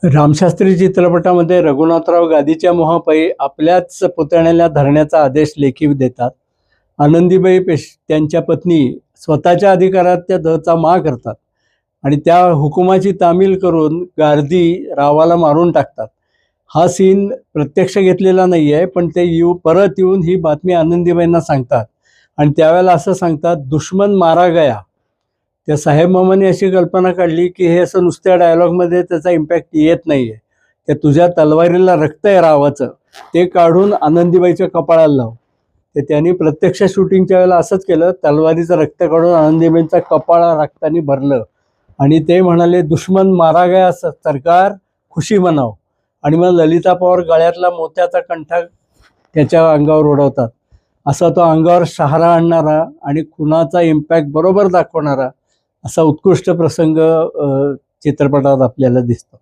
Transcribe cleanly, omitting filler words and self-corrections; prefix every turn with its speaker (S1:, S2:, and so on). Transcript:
S1: रामशास्त्री चित्रपटामध्ये रघुनाथराव गादीच्या मोहापायी आपल्याच पुतण्याला धरण्याचा आदेश लेखी देतात. आनंदीबाई त्यांच्या पत्नी स्वतःच्या अधिकारात त्या दचा माग करतात आणि त्या हुकुमाची तामील करून गादी रावाला मारून टाकतात. हा सीन प्रत्यक्ष घेतलेला नाही आहे, पण ते परत येऊन ही बातमी आनंदीबाईंना सांगतात आणि त्यावेळेला असं सांगतात, दुश्मन मारा गया. त्या साहेब मामाने अशी कल्पना काढली की हे असं नुसत्या डायलॉगमध्ये त्याचा इम्पॅक्ट येत नाही आहे. त्या तुझ्या तलवारीला रक्त आहे रावाचं, ते काढून आनंदीबाईच्या कपाळाला लाव. तर त्यांनी प्रत्यक्ष शूटिंगच्या वेळेला असंच केलं, तलवारीचं रक्त काढून आनंदीबाईंचा कपाळा रक्ताने भरलं आणि ते म्हणाले, दुश्मन मारा गया सरकार, खुशी मनाव. आणि मग ललिता पवार गळ्यातला मोत्याचा कंठा त्याच्या अंगावर उडवतात. असा तो अंगावर शहारा आणणारा आणि खुनाचा इम्पॅक्ट बरोबर दाखवणारा असा उत्कृष्ट प्रसंग चित्रपटात आपल्याला दिसतो.